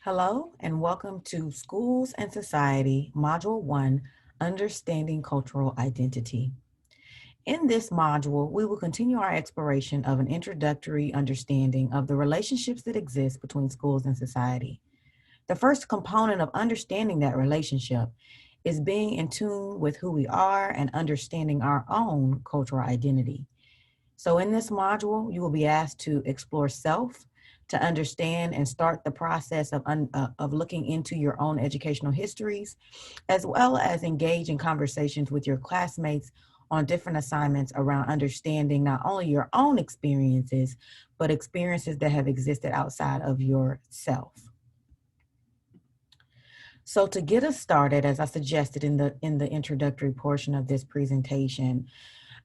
Hello and welcome to Schools and Society, Module 1, Understanding Cultural Identity. In this module, we will continue our exploration of an introductory understanding of the relationships that exist between schools and society. The first component of understanding that relationship is being in tune with who we are and understanding our own cultural identity. So in this module, you will be asked to explore self, to understand and start the process of looking into your own educational histories, as well as engage in conversations with your classmates on different assignments around understanding not only your own experiences, but experiences that have existed outside of yourself. So to get us started, as I suggested in the introductory portion of this presentation,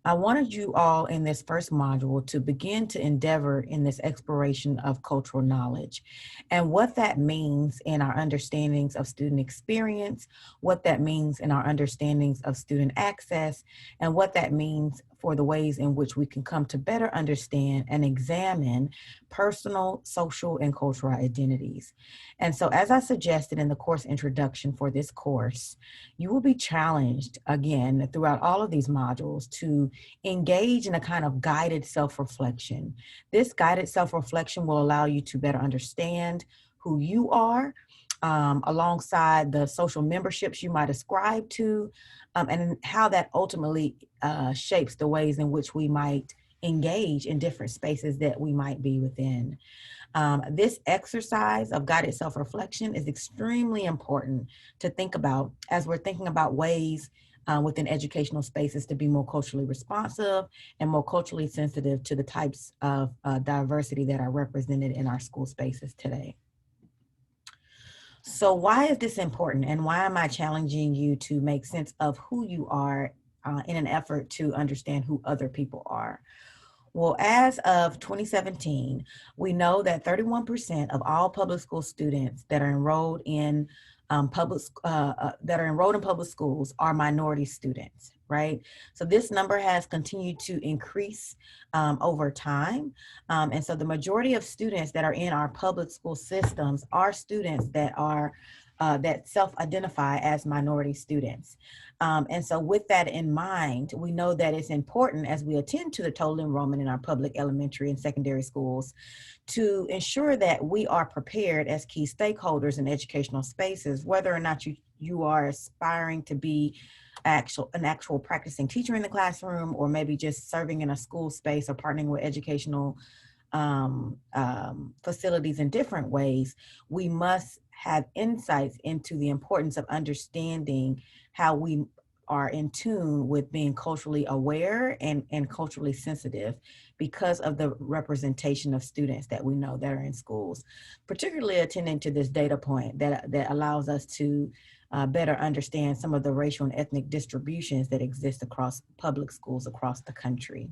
I wanted you all in this first module to begin to endeavor in this exploration of cultural knowledge and what that means in our understandings of student experience, what that means in our understandings of student access, and what that means for the ways in which we can come to better understand and examine personal, social, and cultural identities. And so, as I suggested in the course introduction for this course, you will be challenged again throughout all of these modules to engage in a kind of guided self-reflection. This guided self-reflection will allow you to better understand who you are, alongside the social memberships you might ascribe to, and how that ultimately shapes the ways in which we might engage in different spaces that we might be within. This exercise of guided self-reflection is extremely important to think about as we're thinking about ways within educational spaces to be more culturally responsive and more culturally sensitive to the types of diversity that are represented in our school spaces today. So why is this important, and why am I challenging you to make sense of who you are in an effort to understand who other people are? Well, as of 2017, we know that 31% of all public school students that are enrolled in public schools are minority students, right? So this number has continued to increase over time. And so the majority of students that are in our public school systems are students that are that self-identify as minority students. And so with that in mind, we know that it's important as we attend to the total enrollment in our public elementary and secondary schools to ensure that we are prepared as key stakeholders in educational spaces, whether or not you are aspiring to be an actual practicing teacher in the classroom, or maybe just serving in a school space or partnering with educational facilities in different ways. We must have insights into the importance of understanding how we are in tune with being culturally aware and culturally sensitive because of the representation of students that we know that are in schools, particularly attending to this data point that allows us to better understand some of the racial and ethnic distributions that exist across public schools across the country.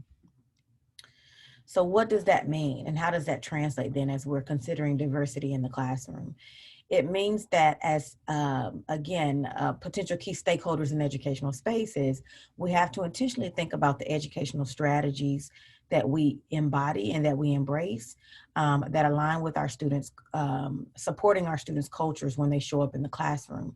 So what does that mean, and how does that translate then as we're considering diversity in the classroom? It means that as, potential key stakeholders in educational spaces, we have to intentionally think about the educational strategies that we embody and that we embrace, that align with our students, supporting our students' cultures when they show up in the classroom.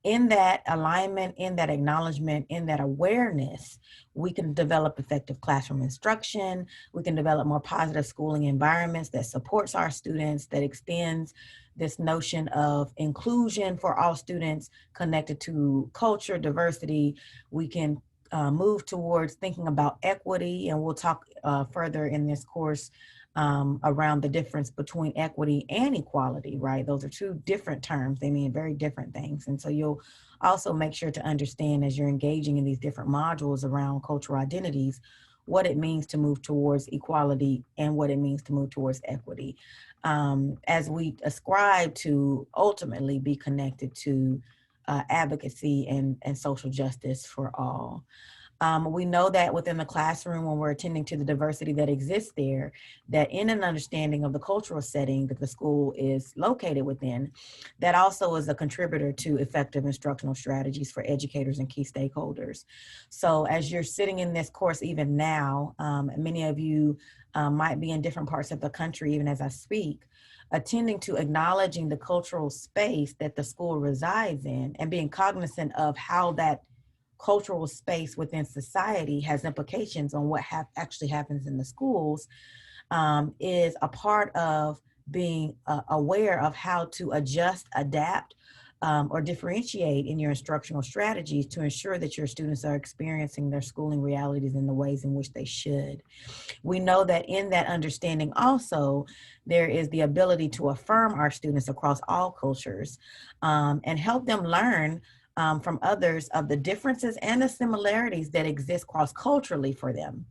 In that alignment, in that acknowledgement, in that awareness, we can develop effective classroom instruction. We can develop more positive schooling environments that supports our students, that extends this notion of inclusion for all students connected to culture, diversity. We can move towards thinking about equity, and we'll talk further in this course around the difference between equity and equality, right? Those are two different terms. They mean very different things. And so you'll also make sure to understand as you're engaging in these different modules around cultural identities, what it means to move towards equality and what it means to move towards equity, as we ascribe to ultimately be connected to advocacy and social justice for all. We know that within the classroom, when we're attending to the diversity that exists there, that in an understanding of the cultural setting that the school is located within, that also is a contributor to effective instructional strategies for educators and key stakeholders. So as you're sitting in this course, even now, many of you might be in different parts of the country, even as I speak. attending to acknowledging the cultural space that the school resides in and being cognizant of how that cultural space within society has implications on what actually happens in the schools, is a part of being aware of how to adjust, adapt, or differentiate in your instructional strategies to ensure that your students are experiencing their schooling realities in the ways in which they should. We know that in that understanding also, there is the ability to affirm our students across all cultures, and help them learn from others of the differences and the similarities that exist cross-culturally for them.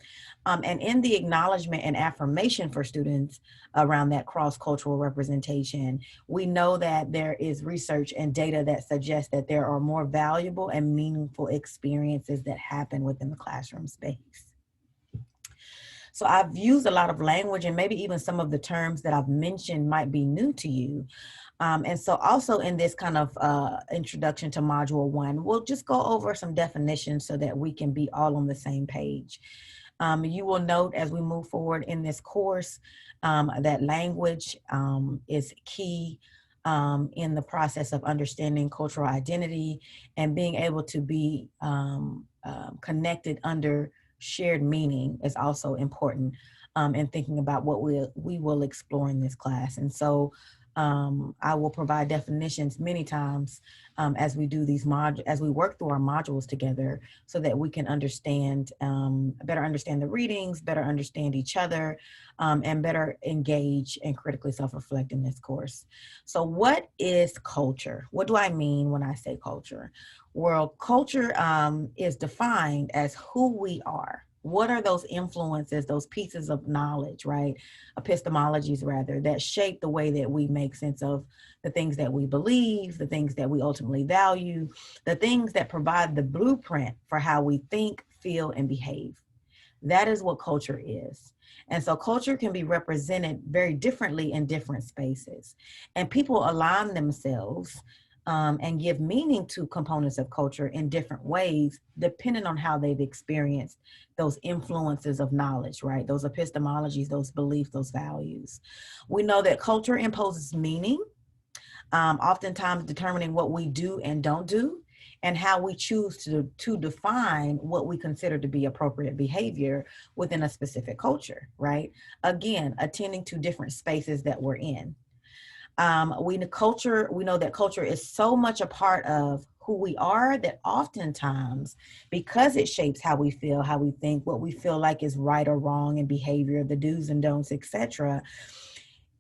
And in the acknowledgement and affirmation for students around that cross-cultural representation, we know that there is research and data that suggests that there are more valuable and meaningful experiences that happen within the classroom space. So I've used a lot of language, and maybe even some of the terms that I've mentioned might be new to you. And so also in this kind of introduction to Module 1, we'll just go over some definitions so that we can be all on the same page. You will note as we move forward in this course that language is key in the process of understanding cultural identity and being able to be connected under shared meaning is also important in thinking about what we will explore in this class. And so I will provide definitions many times as we do these as we work through our modules together, so that we can understand, better understand the readings, better understand each other, and better engage and critically self-reflect in this course. So what is culture? What do I mean when I say culture? Well, culture is defined as who we are. What are those influences, those pieces of knowledge, right? Epistemologies, rather, that shape the way that we make sense of the things that we believe, the things that we ultimately value, the things that provide the blueprint for how we think, feel, and behave. That is what culture is. And so culture can be represented very differently in different spaces. And people align themselves and give meaning to components of culture in different ways, depending on how they've experienced those influences of knowledge, right? Those epistemologies, those beliefs, those values. We know that culture imposes meaning, oftentimes determining what we do and don't do, and how we choose to define what we consider to be appropriate behavior within a specific culture, right? Again, attending to different spaces that we're in. We know that culture is so much a part of who we are that oftentimes, because it shapes how we feel, how we think, what we feel like is right or wrong in behavior, the do's and don'ts, etc.,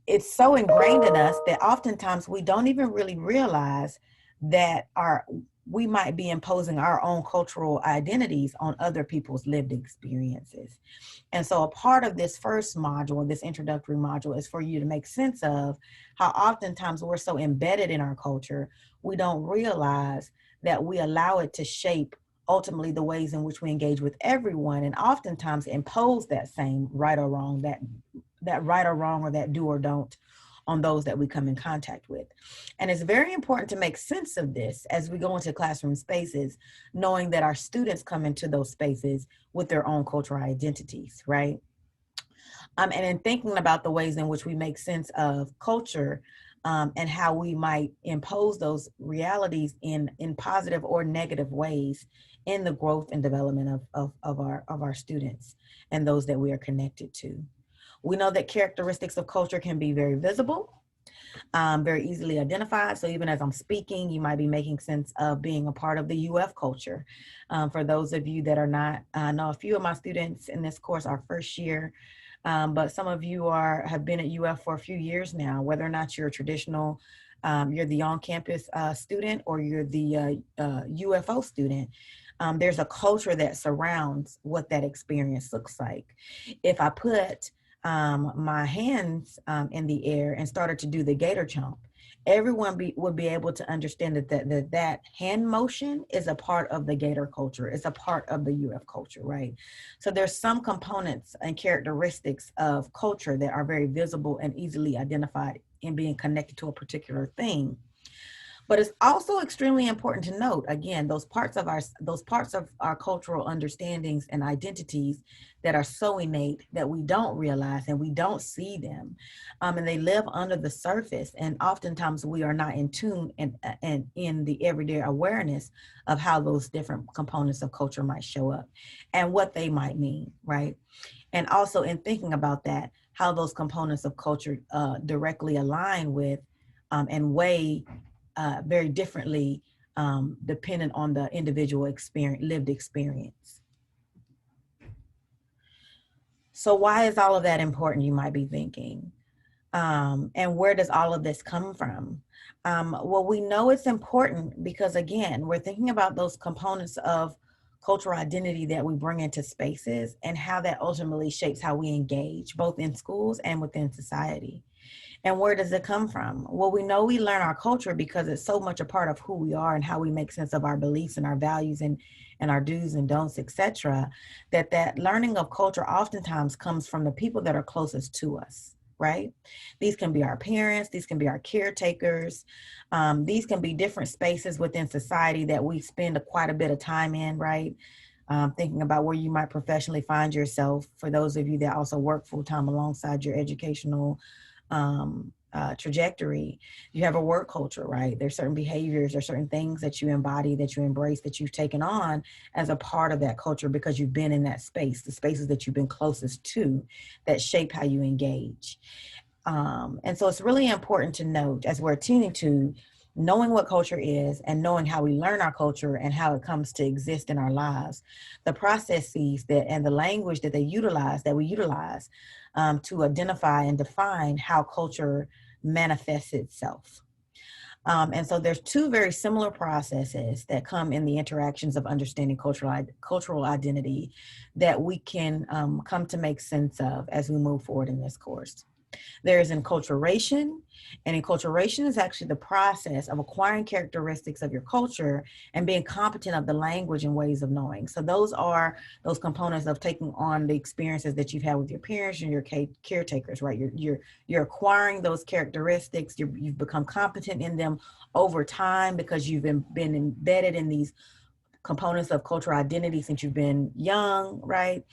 it's so ingrained in us that oftentimes we don't even really realize that we might be imposing our own cultural identities on other people's lived experiences. And so a part of this first module, this introductory module, is for you to make sense of how oftentimes we're so embedded in our culture, we don't realize that we allow it to shape ultimately the ways in which we engage with everyone, and oftentimes impose that same right or wrong, that right or wrong, or that do or don't on those that we come in contact with. And it's very important to make sense of this as we go into classroom spaces, knowing that our students come into those spaces with their own cultural identities, right? And in thinking about the ways in which we make sense of culture, and how we might impose those realities in positive or negative ways in the growth and development of our students and those that we are connected to. We know that characteristics of culture can be very visible, very easily identified. So even as I'm speaking, you might be making sense of being a part of the UF culture. For those of you that are not, I know a few of my students in this course are first year, but some of you have been at UF for a few years now, whether or not you're a traditional, you're the on-campus student, or you're the UFO student. There's a culture that surrounds what that experience looks like. If I put my hands in the air and started to do the gator chomp, everyone would be able to understand that hand motion is a part of the gator culture. It's a part of the UF culture, right? So there's some components and characteristics of culture that are very visible and easily identified in being connected to a particular thing. But it's also extremely important to note, again, those parts of our cultural understandings and identities that are so innate that we don't realize and we don't see them, and they live under the surface. And oftentimes we are not in tune and in the everyday awareness of how those different components of culture might show up and what they might mean, right? And also in thinking about that, how those components of culture directly align with and weigh very differently dependent on the individual experience, lived experience. So why is all of that important, you might be thinking? And where does all of this come from? Well, we know it's important because, again, we're thinking about those components of cultural identity that we bring into spaces and how that ultimately shapes how we engage, both in schools and within society. And where does it come from? Well, we know we learn our culture because it's so much a part of who we are and how we make sense of our beliefs and our values and our do's and don'ts, etc. That learning of culture oftentimes comes from the people that are closest to us, right? These can be our parents, these can be our caretakers, these can be different spaces within society that we spend quite a bit of time in, right? Thinking about where you might professionally find yourself, for those of you that also work full time alongside your educational trajectory. You have a work culture, right? There's certain behaviors or certain things that you embody, that you embrace, that you've taken on as a part of that culture because you've been in that space, the spaces that you've been closest to that shape how you engage. And so it's really important to note, as we're tuning to knowing what culture is and knowing how we learn our culture and how it comes to exist in our lives, the processes that and the language that we utilize to identify and define how culture manifests itself. And so there's two very similar processes that come in the interactions of understanding cultural identity that we can come to make sense of as we move forward in this course. There is enculturation, and enculturation is actually the process of acquiring characteristics of your culture and being competent of the language and ways of knowing. So those are those components of taking on the experiences that you've had with your parents and your caretakers, right? You're acquiring those characteristics. You've become competent in them over time because you've been embedded in these components of cultural identity since you've been young, right?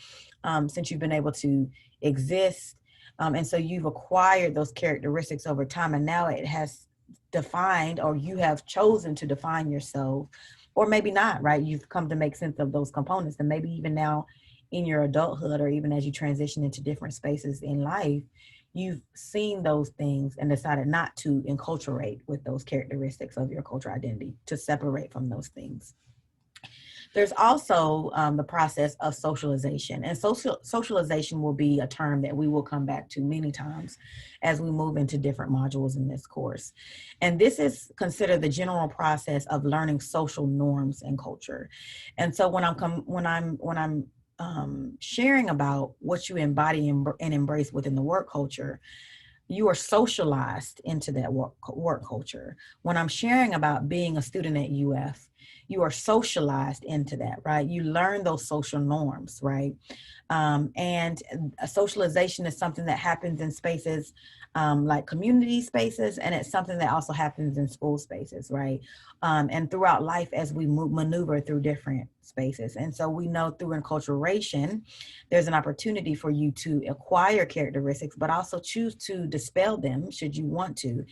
Since you've been able to exist. And so you've acquired those characteristics over time, and now it has defined, or you have chosen to define yourself, or maybe not, right? You've come to make sense of those components, and maybe even now in your adulthood, or even as you transition into different spaces in life, you've seen those things and decided not to enculturate with those characteristics of your cultural identity, to separate from those things. There's also the process of socialization, and socialization will be a term that we will come back to many times as we move into different modules in this course. And this is considered the general process of learning social norms and culture. And so when I'm sharing about what you embody and embrace within the work culture, you are socialized into that work culture. When I'm sharing about being a student at UF, you are socialized into that, right? You learn those social norms, right? And a socialization is something that happens in spaces like community spaces, and it's something that also happens in school spaces, right? And throughout life as we maneuver through different spaces. And so we know through enculturation, there's an opportunity for you to acquire characteristics, but also choose to dispel them should you want to.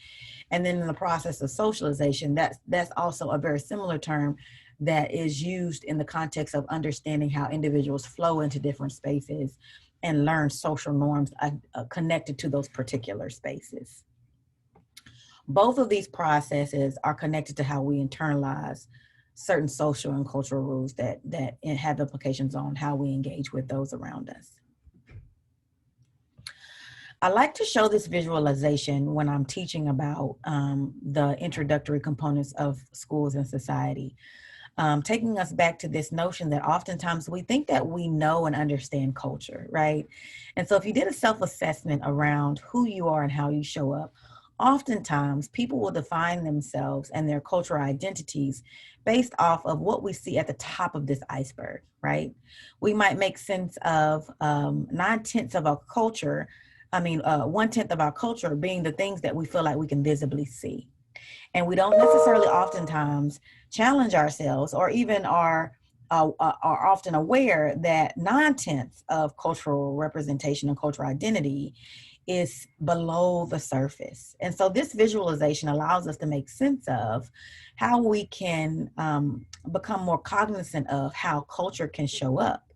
And then in the process of socialization, that's also a very similar term that is used in the context of understanding how individuals flow into different spaces and learn social norms connected to those particular spaces. Both of these processes are connected to how we internalize certain social and cultural rules that have implications on how we engage with those around us. I like to show this visualization when I'm teaching about the introductory components of schools and society, taking us back to this notion that oftentimes we think that we know and understand culture, right? And so if you did a self-assessment around who you are and how you show up, oftentimes people will define themselves and their cultural identities based off of what we see at the top of this iceberg, right? We might make sense of 9/10 of our culture. 1/10 of our culture being the things that we feel like we can visibly see. And we don't necessarily oftentimes challenge ourselves, or even are often aware that 9/10 of cultural representation and cultural identity is below the surface. And so this visualization allows us to make sense of how we can become more cognizant of how culture can show up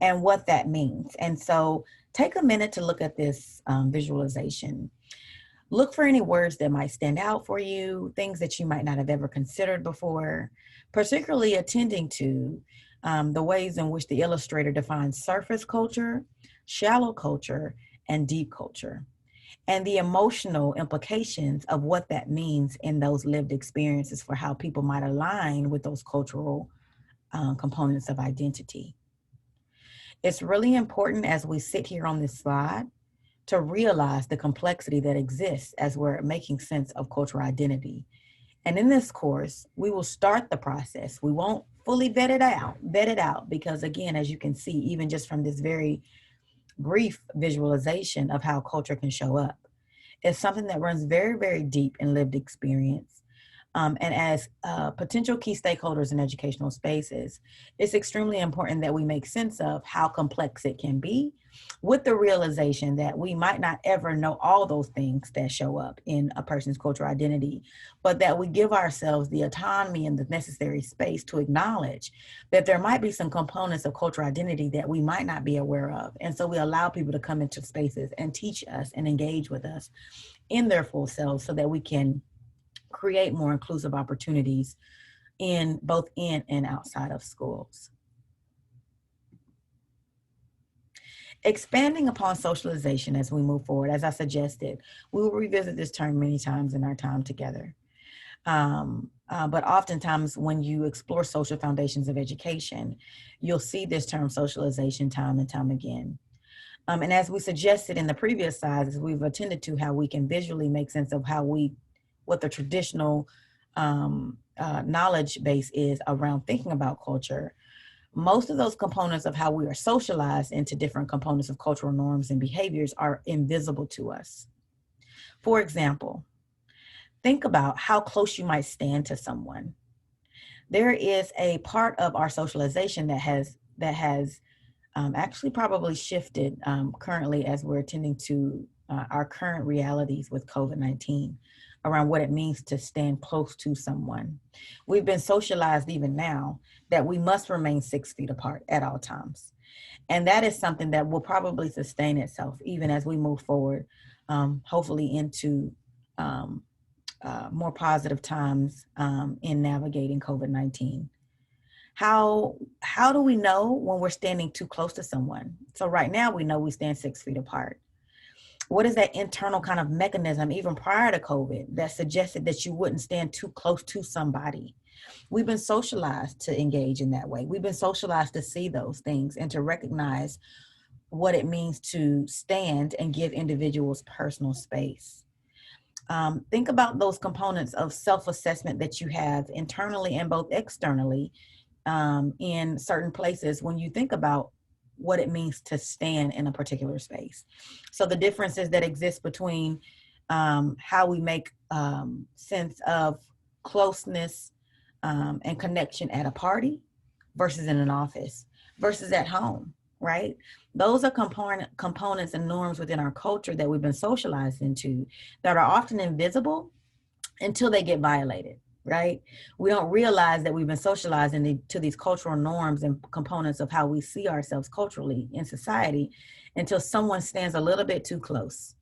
and what that means. And so take a minute to look at this visualization. Look for any words that might stand out for you, things that you might not have ever considered before, particularly attending to the ways in which the illustrator defines surface culture, shallow culture, and deep culture, and the emotional implications of what that means in those lived experiences for how people might align with those cultural components of identity. It's really important as we sit here on this slide to realize the complexity that exists as we're making sense of cultural identity. And in this course, we will start the process. We won't fully vet it out, because again, as you can see, even just from this very brief visualization of how culture can show up, it's something that runs very, very deep in lived experience. And as potential key stakeholders in educational spaces, it's extremely important that we make sense of how complex it can be, with the realization that we might not ever know all those things that show up in a person's cultural identity, but that we give ourselves the autonomy and the necessary space to acknowledge that there might be some components of cultural identity that we might not be aware of. And so we allow people to come into spaces and teach us and engage with us in their full selves, so that we can create more inclusive opportunities in both in and outside of schools. Expanding upon socialization as we move forward, as I suggested, we will revisit this term many times in our time together. But oftentimes when you explore social foundations of education, you'll see this term socialization time and time again. And as we suggested in the previous slides, we've attended to how we can visually make sense of what the traditional knowledge base is around thinking about culture. Most of those components of how we are socialized into different components of cultural norms and behaviors are invisible to us. For example, think about how close you might stand to someone. There is a part of our socialization that has actually probably shifted currently as we're attending to our current realities with COVID-19 around what it means to stand close to someone. We've been socialized even now that we must remain 6 feet apart at all times. And that is something that will probably sustain itself even as we move forward, hopefully into more positive times in navigating COVID-19. How do we know when we're standing too close to someone? So right now we know we stand 6 feet apart. What is that internal kind of mechanism, even prior to COVID, that suggested that you wouldn't stand too close to somebody? We've been socialized to engage in that way. We've been socialized to see those things and to recognize what it means to stand and give individuals personal space. Think about those components of self-assessment that you have internally and both externally in certain places when you think about what it means to stand in a particular space. So the differences that exist between how we make sense of closeness and connection at a party versus in an office versus at home, right? Those are components and norms within our culture that we've been socialized into that are often invisible until they get violated, right? We don't realize that we've been socialized to these cultural norms and components of how we see ourselves culturally in society until someone stands a little bit too close.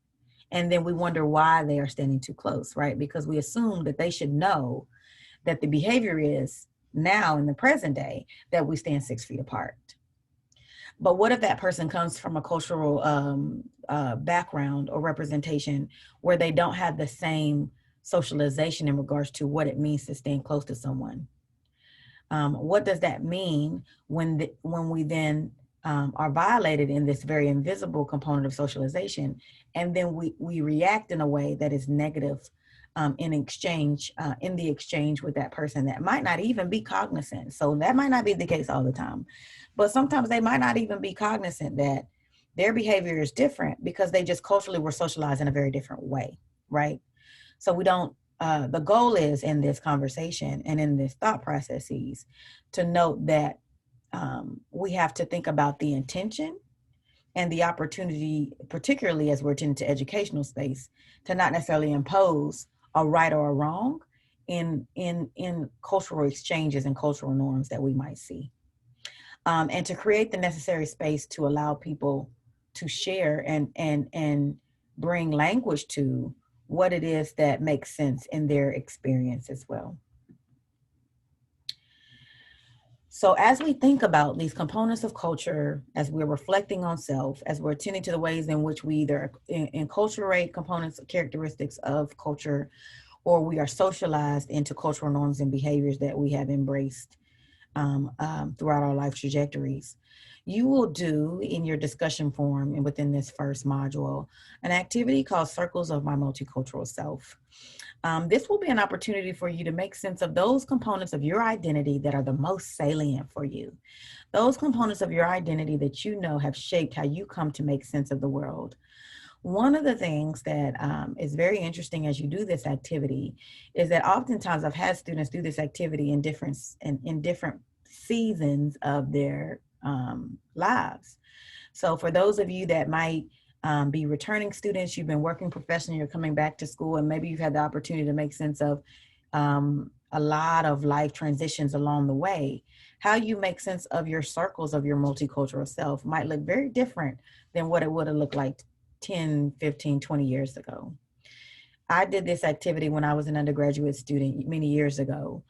And then we wonder why they are standing too close, right? Because we assume that they should know that the behavior is now in the present day that we stand 6 feet apart. But what if that person comes from a cultural background or representation where they don't have the same socialization in regards to what it means to stand close to someone? What does that mean when we then are violated in this very invisible component of socialization, and then we react in a way that is negative in the exchange with that person that might not even be cognizant? So that might not be the case all the time, but sometimes they might not even be cognizant that their behavior is different because they just culturally were socialized in a very different way, right? So we don't the goal is in this conversation and in this thought processes to note that we have to think about the intention and the opportunity, particularly as we're into educational space, to not necessarily impose a right or a wrong in cultural exchanges and cultural norms that we might see, and to create the necessary space to allow people to share and bring language to what it is that makes sense in their experience as well. So as we think about these components of culture, as we're reflecting on self, as we're attending to the ways in which we either enculturate components, characteristics of culture, or we are socialized into cultural norms and behaviors that we have embraced throughout our life trajectories, you will do in your discussion forum and within this first module an activity called Circles of My Multicultural Self. This will be an opportunity for you to make sense of those components of your identity that are the most salient for you. Those components of your identity that you know have shaped how you come to make sense of the world. One of the things that is very interesting as you do this activity is that oftentimes I've had students do this activity in different seasons of their lives. So for those of you that might be returning students, you've been working professionally, you're coming back to school, and maybe you've had the opportunity to make sense of a lot of life transitions along the way. How you make sense of your circles of your multicultural self might look very different than what it would have looked like 10, 15, 20 years ago. I did this activity when I was an undergraduate student many years ago,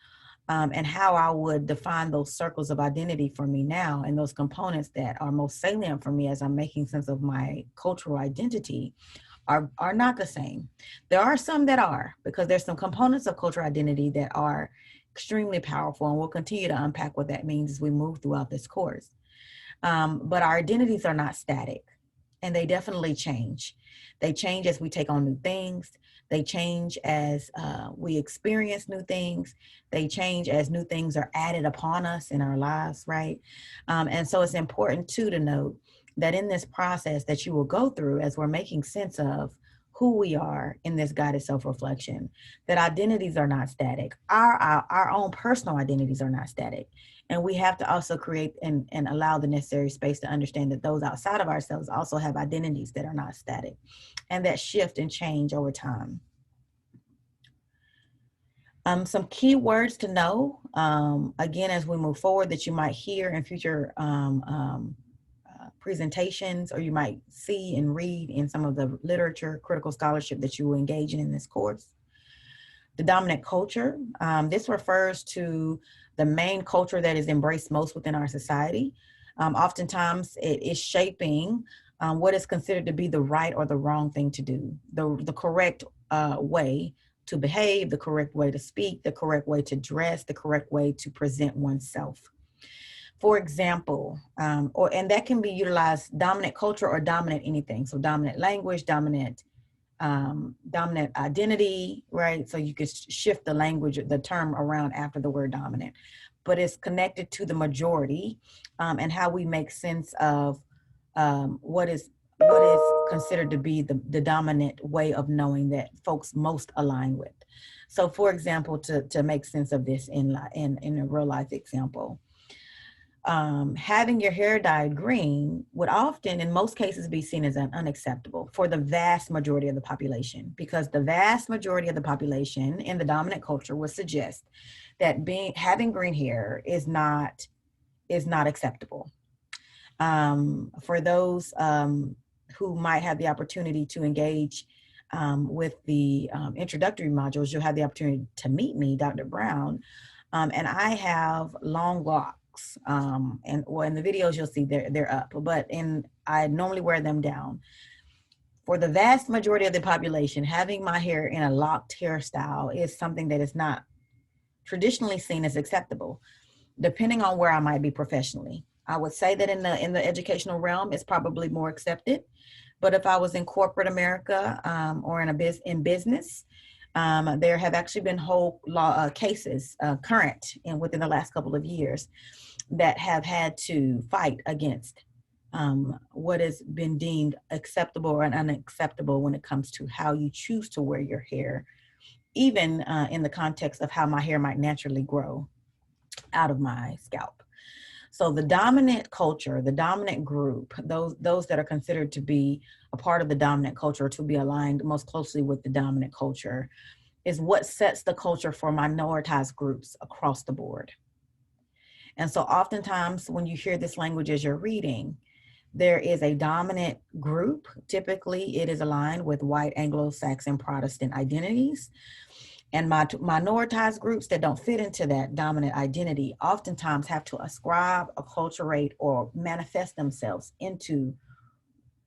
and how I would define those circles of identity for me now, and those components that are most salient for me as I'm making sense of my cultural identity are not the same. There are some that are, because there's some components of cultural identity that are extremely powerful, and we'll continue to unpack what that means as we move throughout this course. But our identities are not static, and they definitely change. They change as we take on new things. They change as we experience new things. They change as new things are added upon us in our lives, right? And so it's important too to note that in this process that you will go through as we're making sense of who we are in this guided self-reflection, that identities are not static. Our own personal identities are not static. And we have to also create and allow the necessary space to understand that those outside of ourselves also have identities that are not static and that shift and change over time. Some key words to know, again, as we move forward, that you might hear in future presentations, or you might see and read in some of the literature, critical scholarship that you will engage in this course. The dominant culture, this refers to the main culture that is embraced most within our society. Oftentimes it is shaping what is considered to be the right or the wrong thing to do, the correct way to behave, the correct way to speak, the correct way to dress, the correct way to present oneself. For example, and that can be utilized, dominant culture or dominant anything. So dominant language, dominant identity, right? So you could shift the language, the term around after the word dominant, but it's connected to the majority and how we make sense of what is considered to be the dominant way of knowing that folks most align with. So for example, to make sense of this in a real life example, having your hair dyed green would often, in most cases, be seen as unacceptable for the vast majority of the population, because the vast majority of the population in the dominant culture would suggest that having green hair is not acceptable. For those who might have the opportunity to engage with the introductory modules, you'll have the opportunity to meet me, Dr. Brown, and I have long locks. And well, in the videos you'll see they're up, but I normally wear them down. For the vast majority of the population, having my hair in a locked hairstyle is something that is not traditionally seen as acceptable, depending on where I might be professionally. I would say that in the educational realm, it's probably more accepted. But if I was in corporate America or in business, there have actually been whole law cases current and within the last couple of years that have had to fight against what has been deemed acceptable or unacceptable when it comes to how you choose to wear your hair even in the context of how my hair might naturally grow out of my scalp. So the dominant culture, the dominant group, those that are considered to be a part of the dominant culture, to be aligned most closely with the dominant culture, is what sets the culture for minoritized groups across the board. And so oftentimes when you hear this language as you're reading, there is a dominant group. Typically, it is aligned with white Anglo-Saxon Protestant identities. And minoritized groups that don't fit into that dominant identity oftentimes have to ascribe, acculturate, or manifest themselves into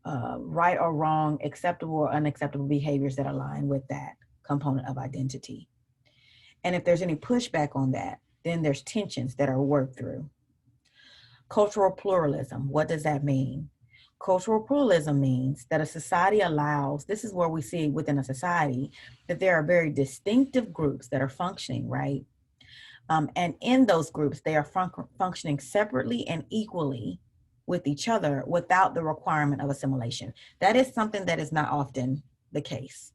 right or wrong, acceptable or unacceptable behaviors that align with that component of identity. And if there's any pushback on that, then there's tensions that are worked through. Cultural pluralism, what does that mean? Cultural pluralism means that a society allows, this is where we see within a society, that there are very distinctive groups that are functioning, right? And in those groups, they are functioning separately and equally with each other without the requirement of assimilation. That is something that is not often the case.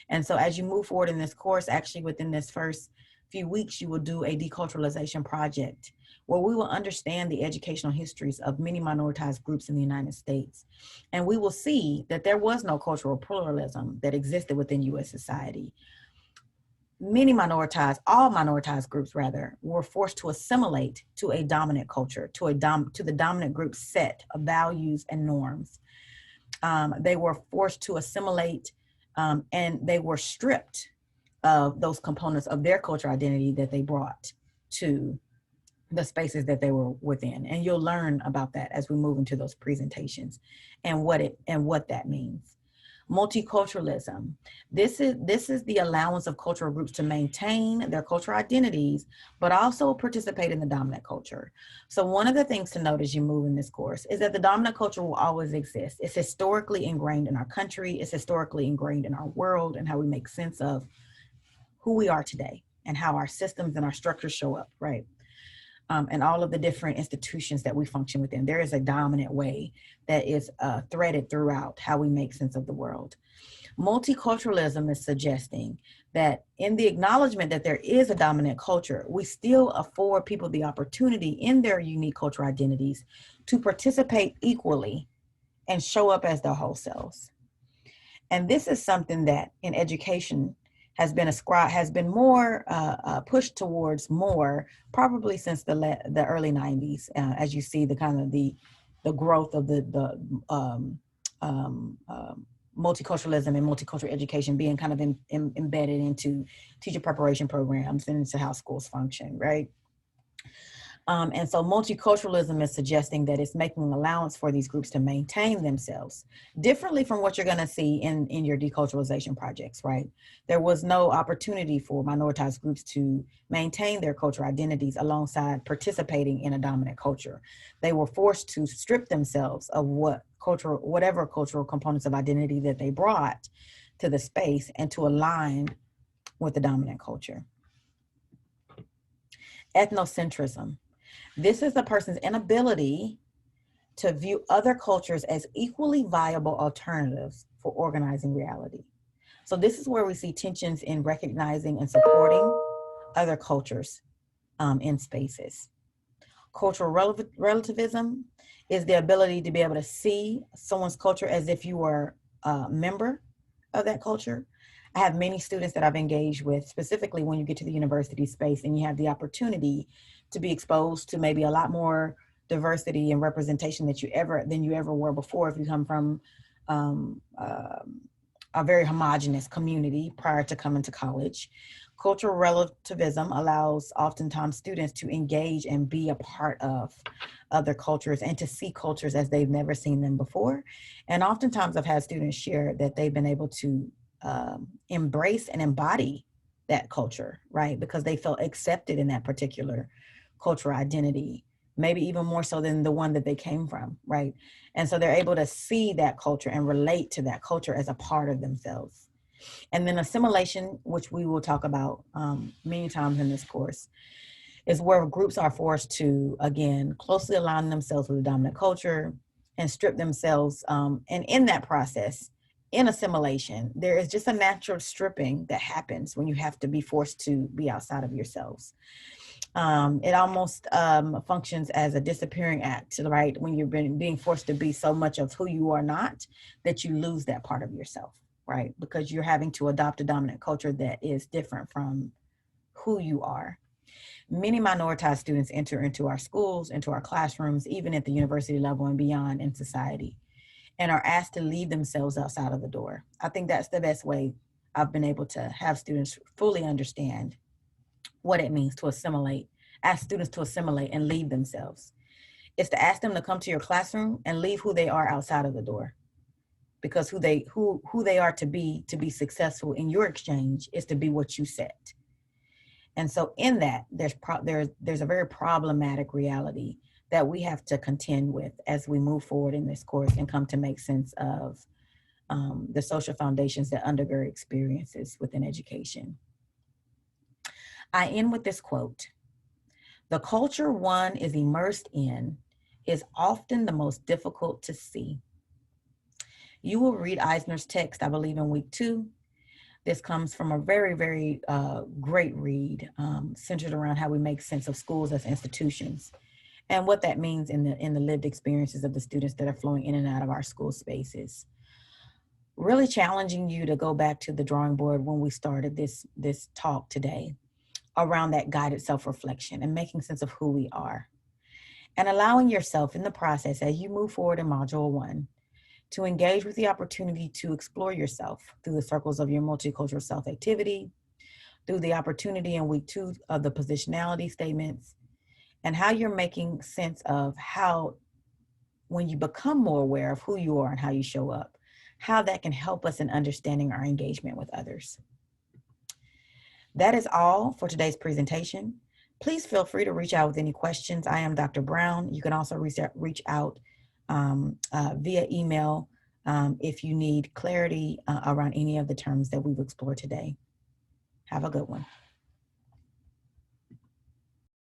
And so as you move forward in this course, actually within this first few weeks, you will do a deculturalization project where we will understand the educational histories of many minoritized groups in the United States. And we will see that there was no cultural pluralism that existed within US society. All minoritized groups rather, were forced to assimilate to a dominant culture, to the dominant group's set of values and norms. They were forced to assimilate and they were stripped of those components of their cultural identity that they brought to the spaces that they were within. And you'll learn about that as we move into those presentations and what that means. Multiculturalism. This is the allowance of cultural groups to maintain their cultural identities, but also participate in the dominant culture. So one of the things to note as you move in this course is that the dominant culture will always exist. It's historically ingrained in our country. It's historically ingrained in our world and how we make sense of who we are today and how our systems and our structures show up, right? And all of the different institutions that we function within. There is a dominant way that is threaded throughout how we make sense of the world. Multiculturalism is suggesting that in the acknowledgement that there is a dominant culture, we still afford people the opportunity in their unique cultural identities to participate equally and show up as their whole selves. And this is something that in education has been more pushed towards more probably since the early 90s, as you see the kind of the growth of the multiculturalism and multicultural education being kind of embedded into teacher preparation programs and into how schools function, right? And so multiculturalism is suggesting that it's making an allowance for these groups to maintain themselves differently from what you're going to see in your deculturalization projects, right? There was no opportunity for minoritized groups to maintain their cultural identities alongside participating in a dominant culture. They were forced to strip themselves of whatever cultural components of identity that they brought to the space and to align with the dominant culture. Ethnocentrism. This is a person's inability to view other cultures as equally viable alternatives for organizing reality. So this is where we see tensions in recognizing and supporting other cultures in spaces. Cultural relativism is the ability to be able to see someone's culture as if you were a member of that culture. I have many students that I've engaged with, specifically when you get to the university space and you have the opportunity to be exposed to maybe a lot more diversity and representation than you ever were before if you come from a very homogenous community prior to coming to college. Cultural relativism allows oftentimes students to engage and be a part of other cultures and to see cultures as they've never seen them before. And oftentimes I've had students share that they've been able to embrace and embody that culture, right? Because they felt accepted in that particular cultural identity, maybe even more so than the one that they came from, right? And so they're able to see that culture and relate to that culture as a part of themselves. And then assimilation, which we will talk about many times in this course, is where groups are forced to, again, closely align themselves with the dominant culture and strip themselves. And in that process, in assimilation, there is just a natural stripping that happens when you have to be forced to be outside of yourselves. It almost functions as a disappearing act, right? When you're being forced to be so much of who you are not, that you lose that part of yourself, right? Because you're having to adopt a dominant culture that is different from who you are. Many minoritized students enter into our schools, into our classrooms, even at the university level and beyond in society, and are asked to leave themselves outside of the door. I think that's the best way I've been able to have students fully understand what it means to assimilate, ask students to assimilate and leave themselves. It's to ask them to come to your classroom and leave who they are outside of the door. Because who they are to be successful in your exchange is to be what you set. And so in that, there's a very problematic reality that we have to contend with as we move forward in this course and come to make sense of the social foundations that undergird experiences within education. I end with this quote: "The culture one is immersed in is often the most difficult to see." You will read Eisner's text, I believe, in week 2. This comes from a very, very great read centered around how we make sense of schools as institutions and what that means in the lived experiences of the students that are flowing in and out of our school spaces. Really challenging you to go back to the drawing board when we started this talk today around that guided self-reflection and making sense of who we are, and allowing yourself in the process as you move forward in Module 1 to engage with the opportunity to explore yourself through the circles of your multicultural self-activity, through the opportunity in week 2 of the positionality statements, and how you're making sense of how, when you become more aware of who you are and how you show up, how that can help us in understanding our engagement with others. That is all for today's presentation. Please feel free to reach out with any questions. I am Dr. Brown. You can also reach out via email if you need clarity around any of the terms that we've explored today. Have a good one.